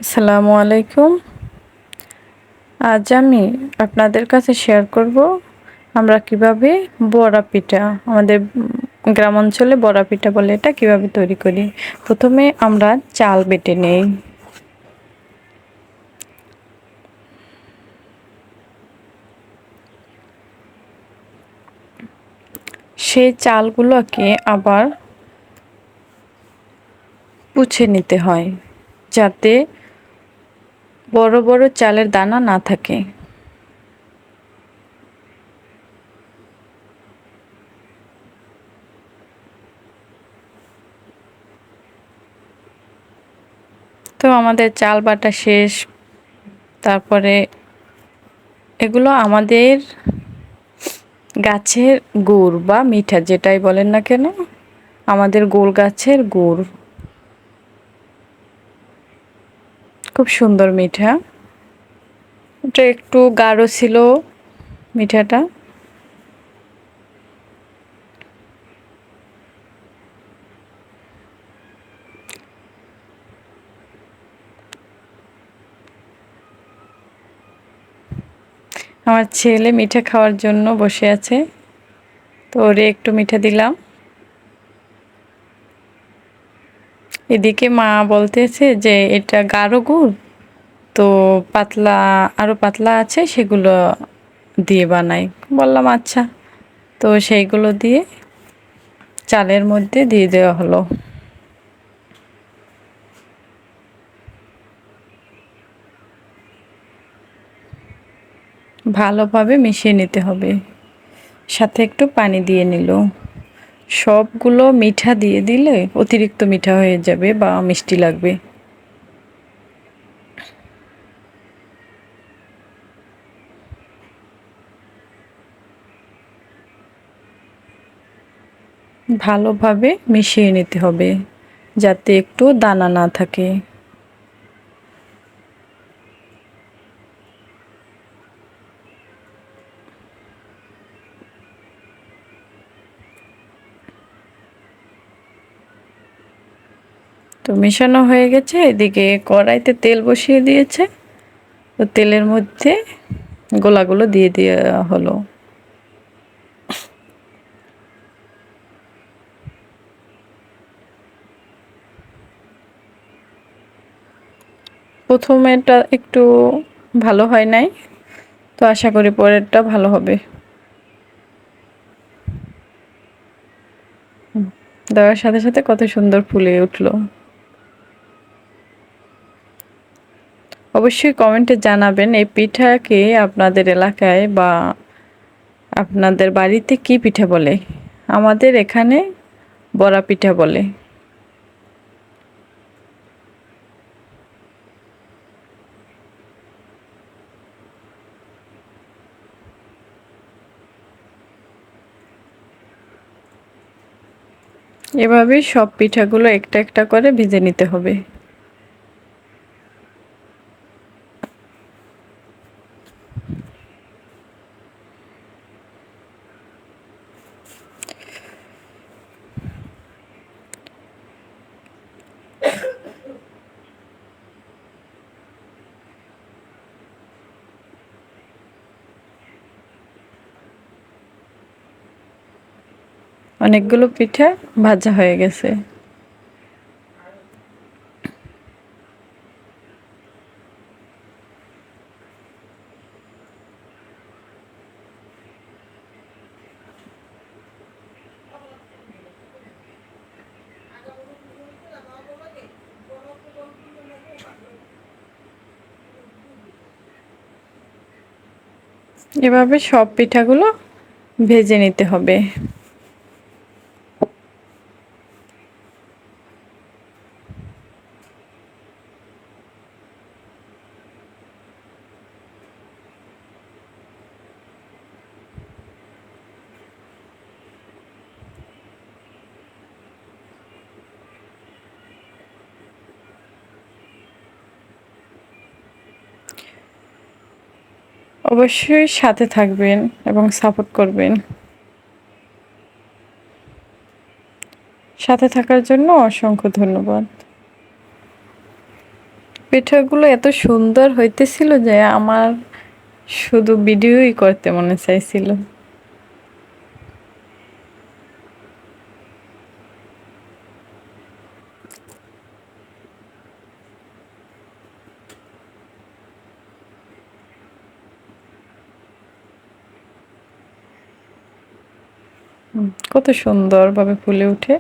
আসসালামু আলাইকুম। আজ আমি আপনাদের কাছে শেয়ার করব আমরা কিভাবে বড়া পিঠা আমাদের গ্রাম অঞ্চলে বড়া পিঠা বলে এটা কিভাবে তৈরি করি। প্রথমে আমরা চাল বেটে নেই। সেই চালগুলোকে আবার পুছে নিতে হয় যাতে বড় বড় চালের দানা না থাকে। তো আমাদের চাল বাটা শেষ। তারপরে এগুলো আমাদের গাছের গুড় বা মিঠা যেটাই বলেন না কেন, আমাদের গোল গাছের গুড়, খুব সুন্দর মিঠা। এটা একটু গাঢ় ছিল মিঠাটা। আমার ছেলে মিঠা খাওয়ার জন্য বসে আছে, তো ওরে একটু মিঠা দিলাম। এদিকে মা বলতেছে যে এটা গাঢ় গুড়, তো পাতলা, আরো পাতলা আছে সেগুলো দিয়ে বানাই। বললাম আচ্ছা। তো সেইগুলো দিয়ে চালের মধ্যে দিয়ে দেওয়া হলো। ভালোভাবে মিশিয়ে নিতে হবে, সাথে একটু পানি দিয়ে নিল। সবগুলো মিঠা দিয়ে দিলে অতিরিক্ত মিঠা হয়ে যাবে বা মিষ্টি লাগবে। ভালোভাবে মিশিয়ে নিতে হবে যাতে একটু দানা না থাকে। তো মেশানো হয়ে গেছে। এদিকে কড়াইতে তেল বসিয়ে দিয়েছে, তো তেলের মধ্যে গোলাগুলো দিয়ে দেওয়া হলো। প্রথমেরটা একটু ভালো হয় নাই, তো আশা করি পরেরটা ভালো হবে। দেওয়ার সাথে সাথে কত সুন্দর ফুলে উঠলো। অবশ্যই কমেন্টে জানাবেন এই পিঠাকে আপনাদের এলাকায় বা আপনাদের বাড়িতে কি পিঠা বলে। আমাদের এখানে বড়া পিঠা বলে। এভাবেই সব পিঠাগুলো একটা একটা করে ভেজে নিতে হবে। অনেকগুলো পিঠা ভাজা হয়ে গেছে। এভাবে সব পিঠাগুলো ভেজে নিতে হবে। অবশ্যই সাথে থাকবেন এবং সাপোর্ট করবেন। সাথে থাকার জন্য অসংখ্য ধন্যবাদ। পিঠাগুলো এত সুন্দর হইতেছিল যে আমার শুধু ভিডিওই করতে মনে চাইছিল। কত সুন্দরভাবে ফুলে ওঠে।